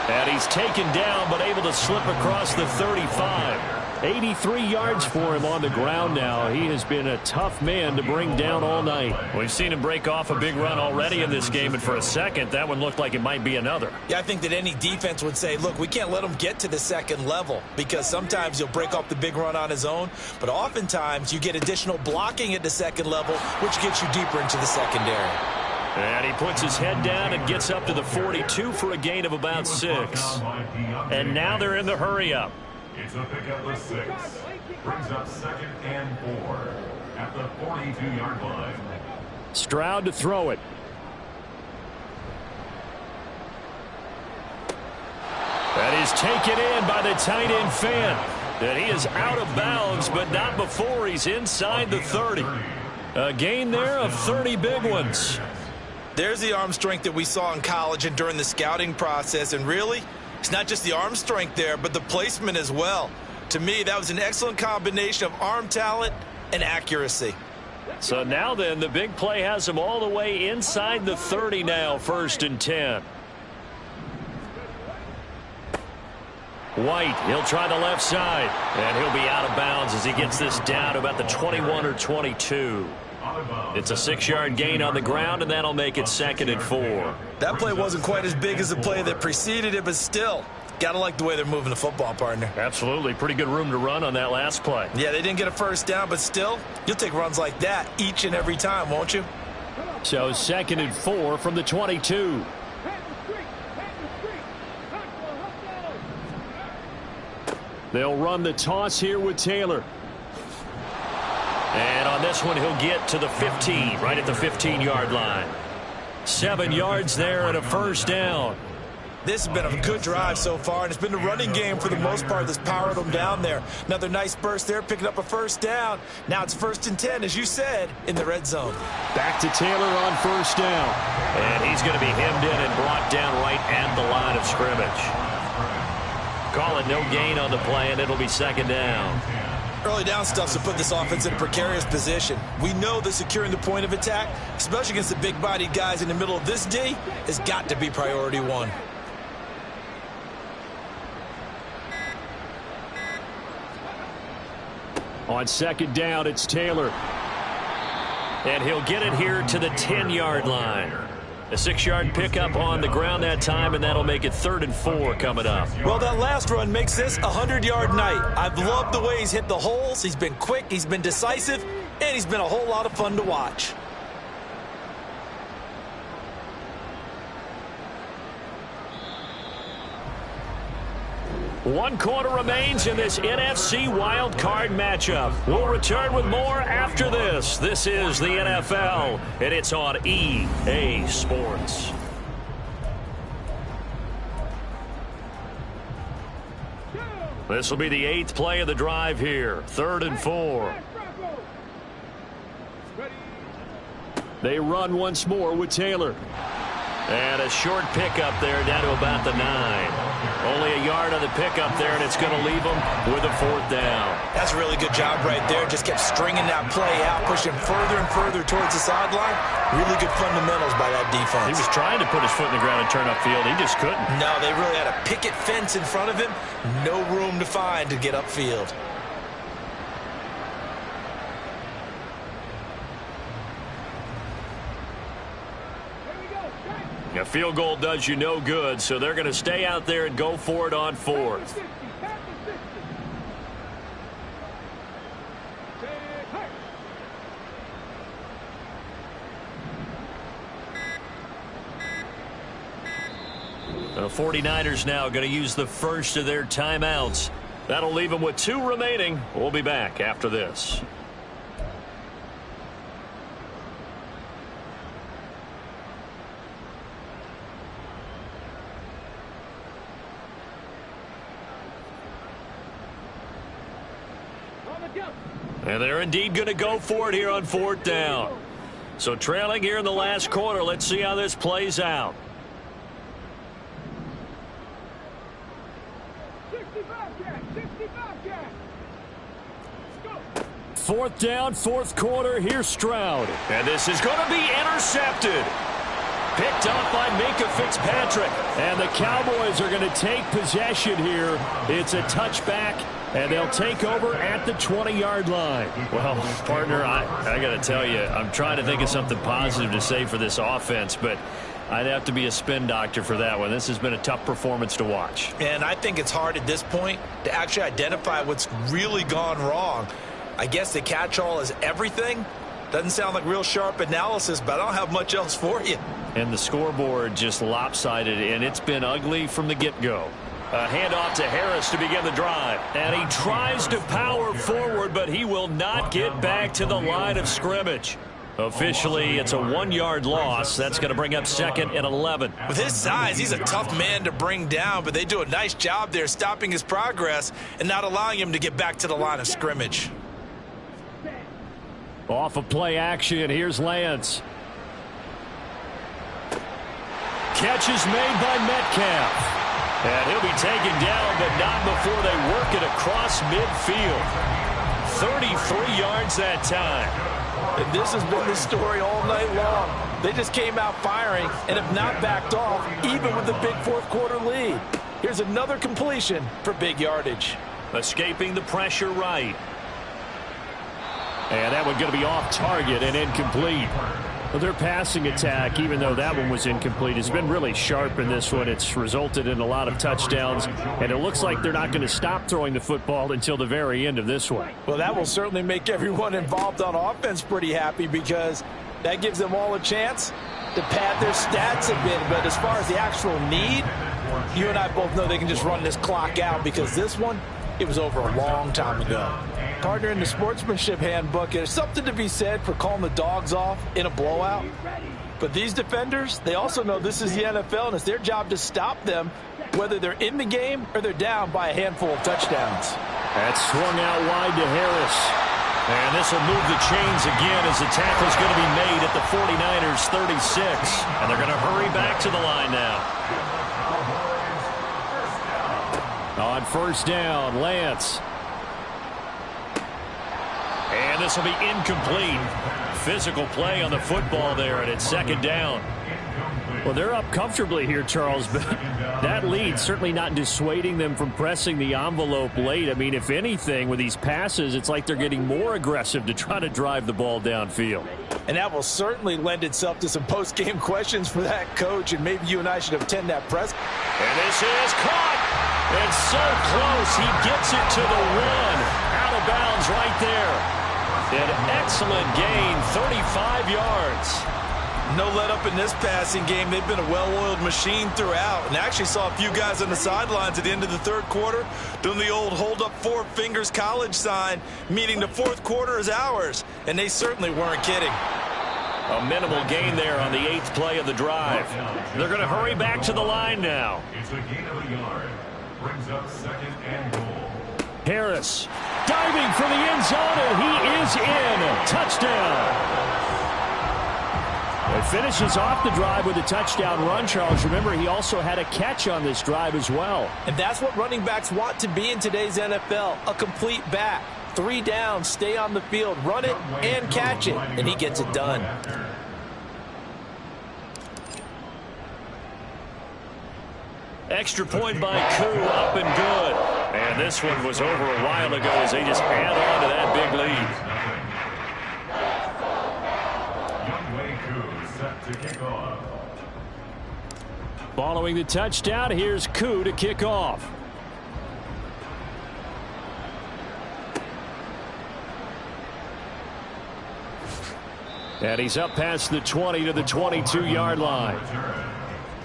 And he's taken down, but able to slip across the 35. 83 yards for him on the ground now. He has been a tough man to bring down all night. We've seen him break off a big run already in this game, and for a second, that one looked like it might be another. Yeah, I think that any defense would say, look, we can't let him get to the second level, because sometimes he'll break off the big run on his own, but oftentimes you get additional blocking at the second level, which gets you deeper into the secondary. And he puts his head down and gets up to the 42 for a gain of about 6. And now they're in the hurry-up. It's a pick up of 6. Brings up 2nd and 4 at the 42-yard line. Stroud to throw it. That is taken in by the tight end Fant. And he is out of bounds, but not before he's inside the 30. A gain there of 30 big ones. There's the arm strength that we saw in college and during the scouting process, and really, it's not just the arm strength there, but the placement as well. To me, that was an excellent combination of arm talent and accuracy. So now then, the big play has him all the way inside the 30 now, 1st and 10. White, he'll try the left side, and he'll be out of bounds as he gets this down to about the 21 or 22. It's a 6-yard gain on the ground, and that'll make it 2nd and 4. That play wasn't quite as big as the play that preceded it, but still, gotta like the way they're moving the football, partner. Absolutely. Pretty good room to run on that last play. Yeah, they didn't get a first down, but still, you'll take runs like that each and every time, won't you? So 2nd and 4 from the 22. They'll run the toss here with Taylor. And on this one, he'll get to the 15, right at the 15-yard line. 7 yards there and a first down. This has been a good drive so far, and it's been the running game for the most part that's powered them down there. Another nice burst there, picking up a first down. Now it's 1st and 10, as you said, in the red zone. Back to Taylor on first down. And he's going to be hemmed in and brought down right at the line of scrimmage. Call it no gain on the play, and it'll be 2nd down. Early down stuff to put this offense in a precarious position. We know that securing the point of attack, especially against the big-bodied guys in the middle of this D, has got to be priority 1. On 2nd down, it's Taylor. And he'll get it here to the 10-yard line. A 6-yard pickup on the ground that time, and that'll make it 3rd and 4 coming up. Well, that last run makes this a 100-yard night. I've loved the way he's hit the holes. He's been quick, he's been decisive, and he's been a whole lot of fun to watch. One quarter remains in this NFC Wild Card matchup. We'll return with more after this. This is the NFL, and it's on EA Sports. This will be the 8th play of the drive here. 3rd and 4. They run once more with Taylor. And a short pickup there down to about the 9. Only a yard on the pickup there, and it's going to leave them with a 4th down. That's a really good job right there. Just kept stringing that play out, pushing further and further towards the sideline. Really good fundamentals by that defense. He was trying to put his foot in the ground and turn upfield. He just couldn't. No, they really had a picket fence in front of him. No room to find to get upfield. A field goal does you no good, so they're going to stay out there and go for it on 4th. The 49ers now going to use the first of their timeouts. That'll leave them with 2 remaining. We'll be back after this. And they're indeed going to go for it here on 4th down. So trailing here in the last quarter. Let's see how this plays out. 4th down, 4th quarter. Here's Stroud. And this is going to be intercepted. Picked off by Minkah Fitzpatrick. And the Cowboys are going to take possession here. It's a touchback, and they'll take over at the 20-yard line. Well, partner, I got to tell you, I'm trying to think of something positive to say for this offense, but I'd have to be a spin doctor for that one. This has been a tough performance to watch. And I think it's hard at this point to actually identify what's really gone wrong. I guess the catch-all is everything. Doesn't sound like real sharp analysis, but I don't have much else for you. And the scoreboard just lopsided, and it's been ugly from the get-go. A handoff to Harris to begin the drive. And he tries to power forward, but he will not get back to the line of scrimmage. Officially, it's a 1-yard loss. That's going to bring up 2nd and 11. With his size, he's a tough man to bring down, but they do a nice job there stopping his progress and not allowing him to get back to the line of scrimmage. Off of play action, here's Lance. Catch is made by Metcalf. And he'll be taken down, but not before they work it across midfield. 33 yards that time. And this has been the story all night long. They just came out firing and have not backed off, even with the big fourth-quarter lead. Here's another completion for big yardage. Escaping the pressure right. And that one going to be off target and incomplete. Well, their passing attack, even though that one was incomplete, has been really sharp in this one. It's resulted in a lot of touchdowns, and it looks like they're not going to stop throwing the football until the very end of this one. Well, that will certainly make everyone involved on offense pretty happy, because that gives them all a chance to pad their stats a bit. But as far as the actual need, you and I both know they can just run this clock out, because this one, it was over a long time ago. Partner, in the sportsmanship handbook, there's something to be said for calling the dogs off in a blowout. But these defenders, they also know this is the NFL, and it's their job to stop them, whether they're in the game or they're down by a handful of touchdowns. That's swung out wide to Harris. And this will move the chains again as the tackle's going to be made at the 49ers 36. And they're going to hurry back to the line now. On first down, Lance. And this will be incomplete. Physical play on the football there, and it's 2nd down. Well, they're up comfortably here, Charles, but that lead certainly not dissuading them from pressing the envelope late. I mean, if anything, with these passes, it's like they're getting more aggressive to try to drive the ball downfield. And that will certainly lend itself to some post-game questions for that coach, and maybe you and I should attend that press. And this is caught. It's so close. He gets it to the 1. Out of bounds right there. An excellent gain, 35 yards. No let up in this passing game. They've been a well-oiled machine throughout. And I actually saw a few guys on the sidelines at the end of the third quarter doing the old hold up 4 fingers college sign, meaning the fourth quarter is ours. And they certainly weren't kidding. A minimal gain there on the 8th play of the drive. They're going to hurry back to the line now. It's a gain of a yard. Brings up 2nd and goal. Harris diving for the end zone, and he is in. Touchdown. It finishes off the drive with a touchdown run, Charles. Remember, he also had a catch on this drive as well. And that's what running backs want to be in today's NFL, a complete back. 3 down, stay on the field, run it, and catch it. And he gets it done. Extra point by Koo, up and good. And this one was over a while ago as they just add on to that big lead. Younghoe Koo set to kick off. Following the touchdown, here's Koo to kick off. And he's up past the 20 to the 22-yard line.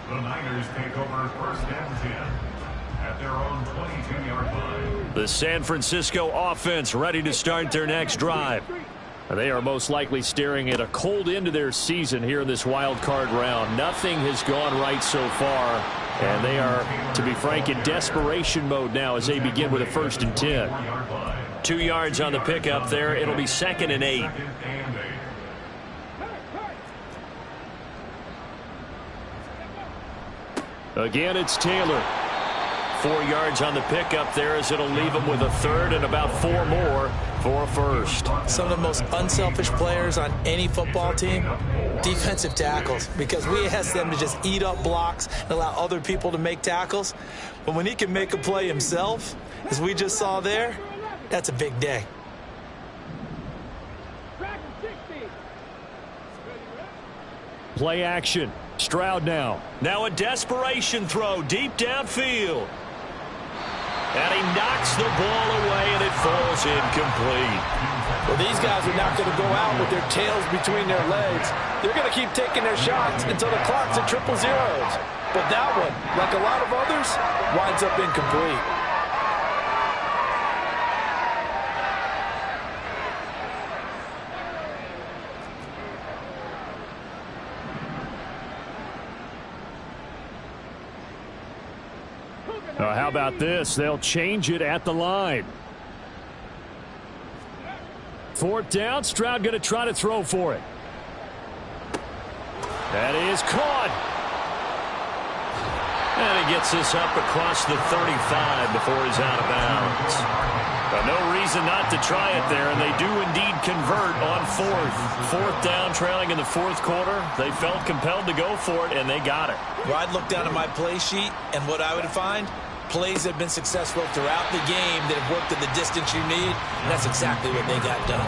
The Niners take over 1st and 10 at their own 22-yard line. The San Francisco offense ready to start their next drive. They are most likely staring at a cold end to their season here in this wild card round. Nothing has gone right so far, and they are, to be frank, in desperation mode now as they begin with a 1st and 10. 2 yards on the pickup there. It'll be 2nd and 8. Again, it's Taylor. 4 yards on the pickup there, as it'll leave him with a third and about 4 more for a first. Some of the most unselfish players on any football team, defensive tackles, because we ask them to just eat up blocks and allow other people to make tackles. But when he can make a play himself, as we just saw there, that's a big day. Play action. Stroud now. Now a desperation throw deep downfield. And he knocks the ball away, and it falls incomplete. Well, these guys are not going to go out with their tails between their legs. They're going to keep taking their shots until the clock's at 000. But that one, like a lot of others, winds up incomplete. How about this? They'll change it at the line. 4th down. Stroud going to try to throw for it. That is caught. And he gets this up across the 35 before he's out of bounds. But no reason not to try it there, and they do indeed convert on 4th down, trailing in the 4th quarter. They felt compelled to go for it, and they got it. Well, I'd look down at my play sheet, and what I would find, plays that have been successful throughout the game that have worked at the distance you need, and that's exactly what they got done.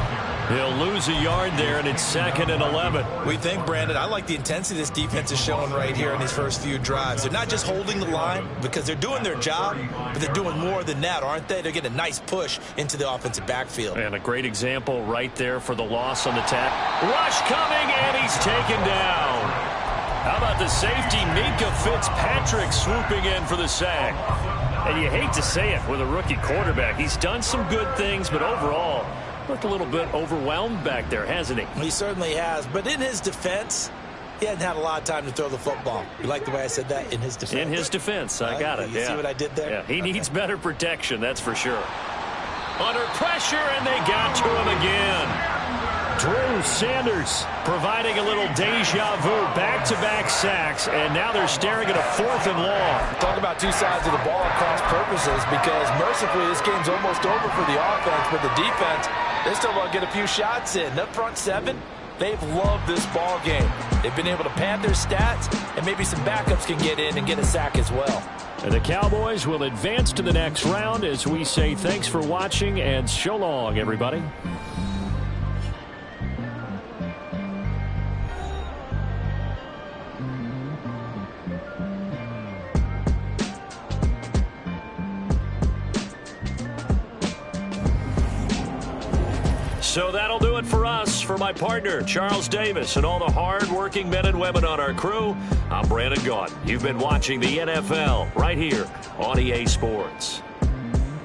He'll lose a yard there, and it's 2nd and 11. We think, Brandon, I like the intensity this defense is showing right here in these first few drives. They're not just holding the line because they're doing their job, but they're doing more than that, aren't they? They're getting a nice push into the offensive backfield. And a great example right there for the loss on the tackle. Rush coming, and he's taken down. How about the safety, Minkah Fitzpatrick, swooping in for the sack? And you hate to say it with a rookie quarterback. He's done some good things, but overall, looked a little bit overwhelmed back there, hasn't he? He certainly has. But in his defense, he hadn't had a lot of time to throw the football. You like the way I said that? In his defense? In his defense. I got it. You see what I did there? Yeah, he needs better protection, that's for sure. Under pressure, and they got to him again. Drew Sanders providing a little deja vu, back-to-back sacks, and now they're staring at a 4th and long. Talk about two sides of the ball at cross purposes, because mercifully this game's almost over for the offense, but the defense, they still want to get a few shots in. That front 7, they've loved this ball game. They've been able to pad their stats, and maybe some backups can get in and get a sack as well. And the Cowboys will advance to the next round as we say thanks for watching and so long, everybody. So that'll do it for us. For my partner, Charles Davis, and all the hard-working men and women on our crew, I'm Brandon Gaudin. You've been watching the NFL right here on EA Sports.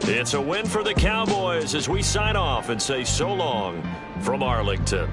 It's a win for the Cowboys as we sign off and say so long from Arlington.